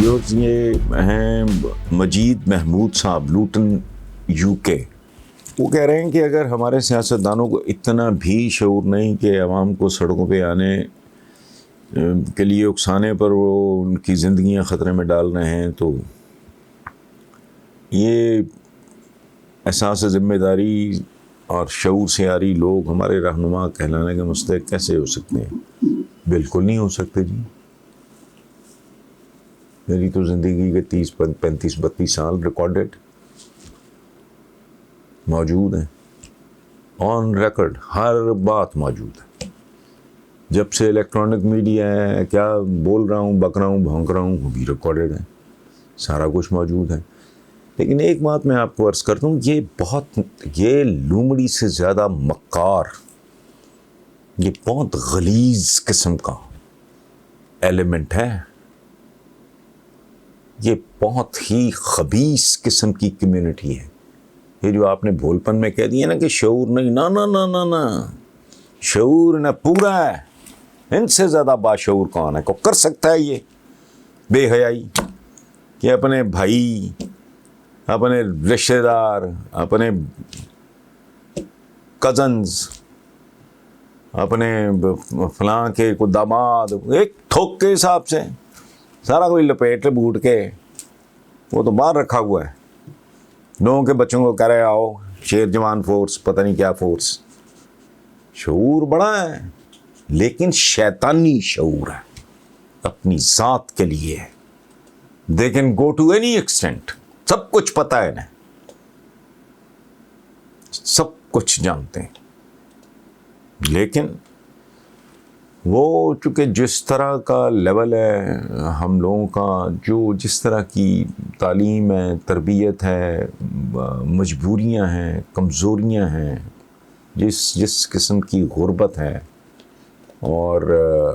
Viewers, یہ ہیں مجید محمود صاحب، لوٹن یو کے۔ وہ کہہ رہے ہیں کہ اگر ہمارے سیاستدانوں کو اتنا بھی شعور نہیں کہ عوام کو سڑکوں پہ آنے کے لیے اکسانے پر وہ ان کی زندگیاں خطرے میں ڈال رہے ہیں، تو یہ احساس ذمہ داری اور شعور سے عاری لوگ ہمارے رہنما کہلانے کے مستحق کیسے ہو سکتے ہیں؟ بالکل نہیں ہو سکتے جی۔ میری تو زندگی کے 30 35 32 سال ریکارڈڈ موجود ہیں، آن ریکارڈ ہر بات موجود ہے۔ جب سے الیکٹرانک میڈیا ہے، کیا بول رہا ہوں، بک رہا ہوں، بھونک رہا ہوں، وہ بھی ریکارڈڈ ہے، سارا کچھ موجود ہے۔ لیکن ایک بات میں آپ کو عرض کرتا ہوں، یہ لومڑی سے زیادہ مکار، یہ بہت غلیظ قسم کا ایلیمنٹ ہے، یہ بہت ہی خبیث قسم کی کمیونٹی ہے۔ یہ جو آپ نے بھول پن میں کہہ دیا نا کہ شعور نہیں، نہ شعور نہ پورا ہے۔ ان سے زیادہ باشعور کون ہے؟ کو کر سکتا ہے یہ بے حیائی کہ اپنے بھائی، اپنے رشتہ دار، اپنے کزنز، اپنے فلاں کے کو داماد، ایک تھوک کے حساب سے سارا کوئی لپیٹ بوٹ کے وہ تو باہر رکھا ہوا ہے، لوگوں کے بچوں کو کہہ رہے آؤ شیر جوان فورس، پتہ نہیں کیا فورس۔ شعور بڑا ہے لیکن شیطانی شعور ہے، اپنی ذات کے لیے۔ They can go to any extent، سب کچھ پتہ ہے انہیں، سب کچھ جانتے ہیں، لیکن وہ چونکہ جس طرح کا لیول ہے ہم لوگوں کا، جس طرح کی تعلیم ہے، تربیت ہے، مجبوریاں ہیں، کمزوریاں ہیں، جس قسم کی غربت ہے۔ اور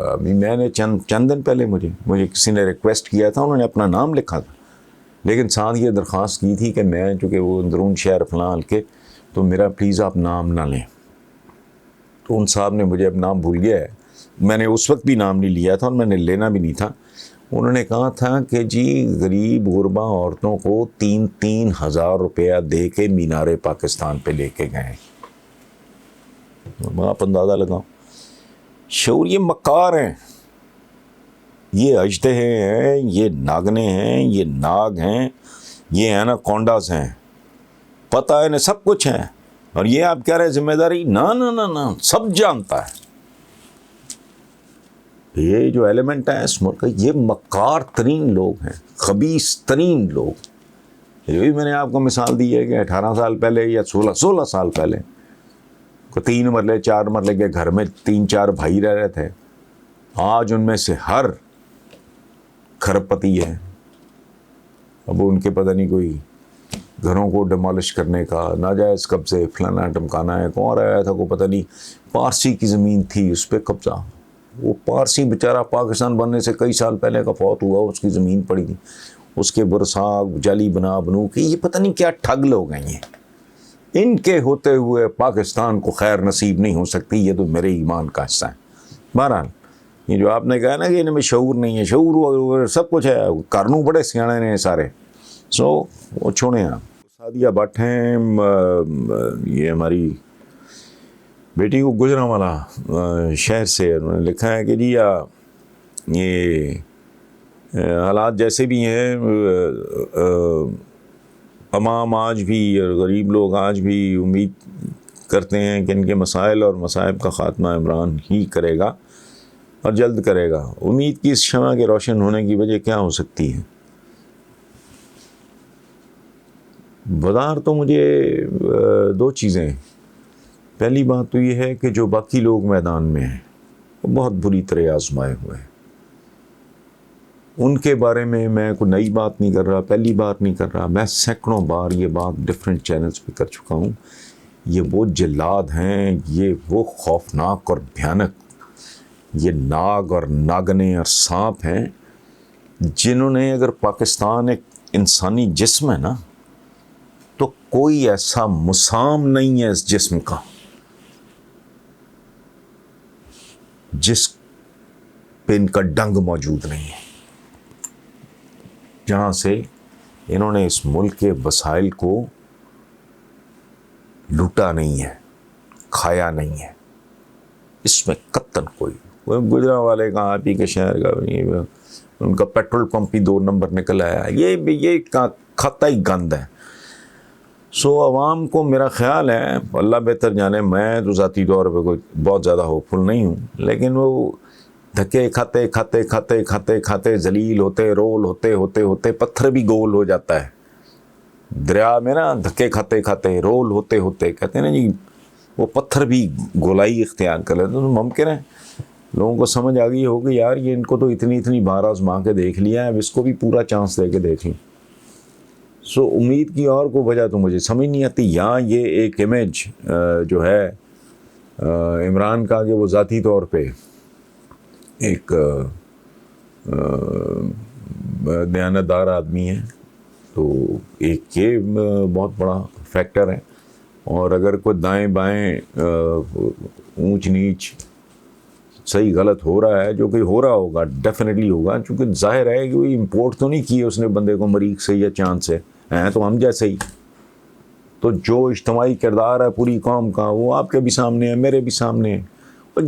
ابھی میں نے چند دن پہلے مجھے کسی نے ریکویسٹ کیا تھا، انہوں نے اپنا نام لکھا تھا، لیکن ساتھ یہ درخواست کی تھی کہ میں چونکہ وہ اندرون شہر فلاں کے، تو میرا پلیز آپ نام نہ لیں۔ تو ان صاحب نے مجھے اب نام بھول گیا ہے، میں نے اس وقت بھی نام نہیں لیا تھا اور میں نے لینا بھی نہیں تھا۔ انہوں نے کہا تھا کہ جی غریب غربا عورتوں کو 3,000 روپیہ دے کے مینار پاکستان پہ لے کے گئے۔ آپ اندازہ لگاؤ شعور، یہ مکار ہیں، یہ اژدہے ہیں، یہ ناگنے ہیں، یہ ناگ ہیں، یہ ایناکونڈاز ہیں، پتہ ہے انہیں سب کچھ ہے، اور یہ آپ کہہ رہے ذمہ داری؟ نہ سب جانتا ہے۔ یہ جو ایلیمنٹ ہے اس ملک کا، یہ مکار ترین لوگ ہیں، خبیث ترین لوگ۔ یہ بھی میں نے آپ کو مثال دی ہے کہ 18 سال پہلے یا 16 سال پہلے کو 3 مرلے 4 مرلے کے گھر میں 3-4 بھائی رہ رہے تھے، آج ان میں سے ہر کھرب پتی ہے۔ اب ان کے پتہ نہیں کوئی گھروں کو ڈیمالش کرنے کا، ناجائز قبضے، فلانا ٹمکانا ہے، کون آیا تھا کو پتہ نہیں، پارسی کی زمین تھی اس پہ قبضہ، وہ پارسی بیچارہ پاکستان بننے سے کئی سال پہلے کا فوت ہوا، اس کی زمین پڑی تھی، اس کے برساگ جالی بنو کے، یہ پتہ نہیں کیا ٹھگ لوگ ہیں یہ۔ ان کے ہوتے ہوئے پاکستان کو خیر نصیب نہیں ہو سکتی، یہ تو میرے ایمان کا حصہ ہے۔ بہرحال یہ جو آپ نے کہا نا کہ ان میں شعور نہیں ہے، شعور سب کچھ ہے، کارنوں بڑے سیانے نے سارے، وہ چھوڑیں آپ۔ سعدیہ بٹ ہیں، یہ ہماری بیٹی کو گجرانوالہ شہر سے، انہوں نے لکھا ہے کہ جی یہ حالات جیسے بھی ہیں، عوام آج بھی اور غریب لوگ آج بھی امید کرتے ہیں کہ ان کے مسائل اور مصائب کا خاتمہ عمران ہی کرے گا اور جلد کرے گا۔ امید کی اس شمع کے روشن ہونے کی وجہ کیا ہو سکتی ہے؟ بظاہر تو مجھے 2 چیزیں، پہلی بات تو یہ ہے کہ جو باقی لوگ میدان میں ہیں وہ بہت بری طرح آزمائے ہوئے ہیں، ان کے بارے میں میں کوئی نئی بات نہیں کر رہا، پہلی بار نہیں کر رہا، میں سینکڑوں بار یہ بات ڈفرینٹ چینلز پہ کر چکا ہوں۔ یہ وہ جلاد ہیں، یہ وہ خوفناک اور بھیانک یہ ناگ اور ناگنے اور سانپ ہیں، جنہوں نے، اگر پاکستان ایک انسانی جسم ہے نا، تو کوئی ایسا مسام نہیں ہے اس جسم کا جس پہ ان کا ڈنگ موجود نہیں ہے۔ جہاں سے انہوں نے اس ملک کے وسائل کو لوٹا نہیں ہے، کھایا نہیں ہے، اس میں قطعاً کوئی گجرا والے کا آپ ہی کے شہر کا ان کا پیٹرول پمپ ہی 2 نمبر نکل آیا، یہ کھاتا ہی گند ہے. سو عوام کو میرا خیال ہے، اللہ بہتر جانے، میں تو ذاتی طور پہ کوئی بہت زیادہ ہوپ فل نہیں ہوں، لیکن وہ دھکے کھاتے کھاتے کھاتے کھاتے کھاتے ذلیل ہوتے، رول ہوتے ہوتے ہوتے پتھر بھی گول ہو جاتا ہے دریا میں نا. دھکے کھاتے کھاتے رول ہوتے ہوتے کہتے ہیں نا جی، وہ پتھر بھی گولائی اختیار کر لیتے. تو ممکن ہے لوگوں کو سمجھ آ گئی ہوگی یار یہ ان کو تو اتنی بار آزما کے دیکھ لیا ہے، اب اس کو بھی پورا چانس دے کے دیکھیں. سو امید کی اور کو وجہ تو مجھے سمجھ نہیں آتی. یہاں یہ ایک امیج جو ہے عمران کا کہ وہ ذاتی طور پہ ایک دیانتدار آدمی ہے، تو ایک یہ بہت بڑا فیکٹر ہے. اور اگر کوئی دائیں بائیں اونچ نیچ صحیح غلط ہو رہا ہے، جو کہ ہو رہا ہوگا، ڈیفینیٹلی ہوگا، چونکہ ظاہر ہے کہ وہ امپورٹ تو نہیں کیے اس نے بندے کو مریخ سے یا چاند سے، ہیں تو ہم جیسے ہی. تو جو اجتماعی کردار ہے پوری قوم کا وہ آپ کے بھی سامنے ہے، میرے بھی سامنے ہے. اور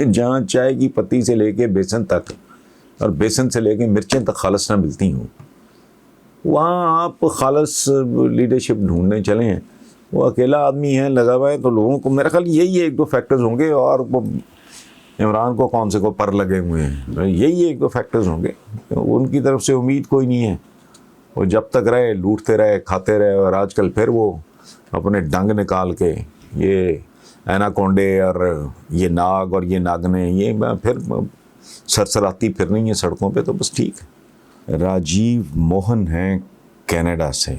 جہاں چائے کی پتی سے لے کے بیسن تک اور بیسن سے لے کے مرچیں تک خالص نہ ملتی ہوں، وہاں آپ خالص لیڈرشپ ڈھونڈنے چلے ہیں. وہ اکیلا آدمی ہے لگا ہوا ہے، تو لوگوں کو میرا خیال یہی 1-2 فیکٹرز ہوں گے. اور وہ عمران کو کون سے کو پر لگے ہوئے ہیں، یہی 1-2 فیکٹرز ہوں گے. ان کی طرف سے امید کوئی نہیں ہے. وہ جب تک رہے لوٹتے رہے کھاتے رہے. اور آج کل پھر وہ اپنے ڈنگ نکال کے یہ ایناکونڈے اور یہ ناگ اور یہ ناگنے یہ پھر سرسراتی پھر نہیں ہے سڑکوں پہ، تو بس ٹھیک ہے. راجیو موہن ہیں کینیڈا سے.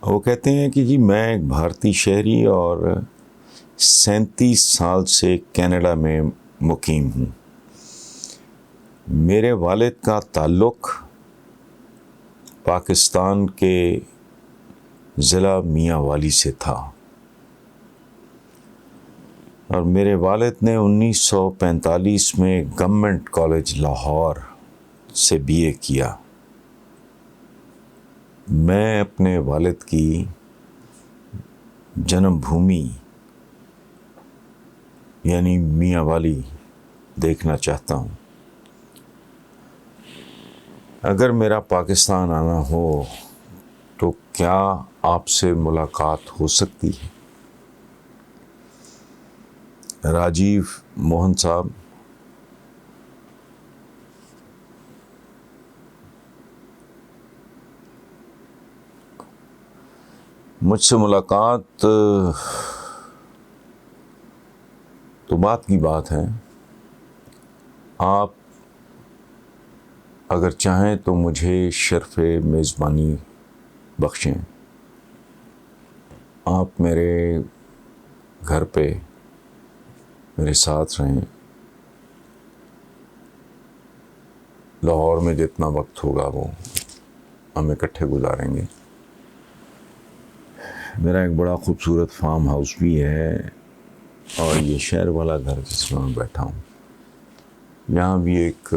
وہ کہتے ہیں کہ جی میں ایک بھارتی شہری اور 37 سال سے کینیڈا میں مقیم ہوں. میرے والد کا تعلق پاکستان کے ضلع میاں والی سے تھا، اور میرے والد نے 1945 میں گورنمنٹ کالج لاہور سے BA کیا. میں اپنے والد کی جنم بھومی یعنی میاں والی دیکھنا چاہتا ہوں. اگر میرا پاکستان آنا ہو تو کیا آپ سے ملاقات ہو سکتی ہے؟ راجیو موہن صاحب، مجھ سے ملاقات تو بات کی بات ہے. آپ اگر چاہیں تو مجھے شرف میزبانی بخشیں. آپ میرے گھر پہ میرے ساتھ رہیں. لاہور میں جتنا وقت ہوگا وہ ہم اکٹھے گزاریں گے. میرا ایک بڑا خوبصورت فارم ہاؤس بھی ہے، اور یہ شہر والا گھر جس میں میں بیٹھا ہوں، یہاں بھی ایک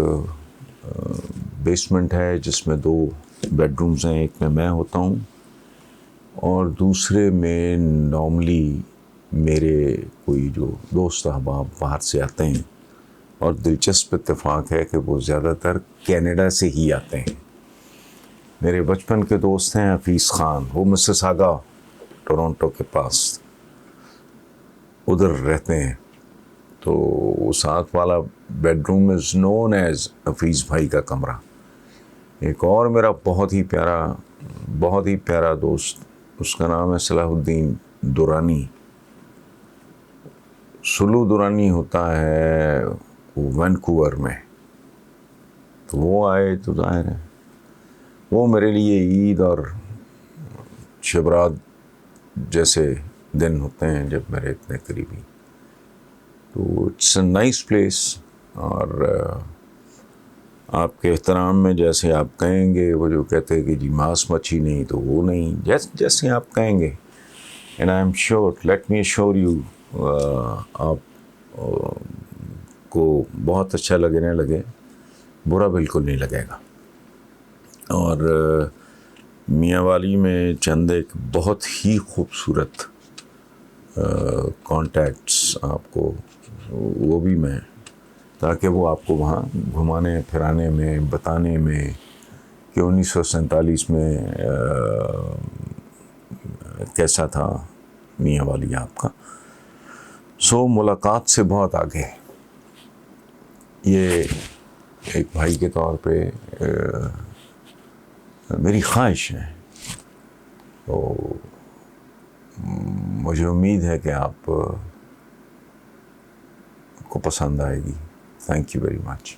بیسمنٹ ہے جس میں 2 بیڈ رومز ہیں. ایک میں ہوتا ہوں، اور دوسرے میں نارملی میرے کوئی جو دوست احباب باہر سے آتے ہیں، اور دلچسپ اتفاق ہے کہ وہ زیادہ تر کینیڈا سے ہی آتے ہیں. میرے بچپن کے دوست ہیں حفیظ خان، وہ مسیساگا ٹورنٹو کے پاس ادھر رہتے ہیں. تو وہ ساتھ والا بیڈ روم از نون ایز حفیظ بھائی کا کمرہ. ایک اور میرا بہت ہی پیارا دوست، اس کا نام ہے صلاح الدین دورانی. سلو دورانی ہوتا ہے وینکوور میں. تو وہ آئے تو ظاہر ہے وہ میرے لیے عید اور شبرات جیسے دن ہوتے ہیں جب میرے اتنے قریبی. تو اٹس اے نائس پلیس. اور آپ کے احترام میں جیسے آپ کہیں گے، وہ جو کہتے ہیں کہ جی ماس مچھی نہیں تو وہ نہیں، جیسے آپ کہیں گے. And I am sure, let me assure you, آپ کو بہت اچھا لگنے لگے. برا بالکل نہیں لگے گا. اور میاں والی میں چند ایک بہت ہی خوبصورت کانٹیکٹس آپ کو وہ بھی میں تاکہ وہ آپ کو وہاں گھمانے پھرانے میں بتانے میں کہ 1947 میں کیسا تھا میاں والی آپ کا. سو ملاقات سے بہت آگے یہ ایک بھائی کے طور پہ میری خواہش ہے. تو مجھے امید ہے کہ آپ کو پسند آئے گی. Thank you very much.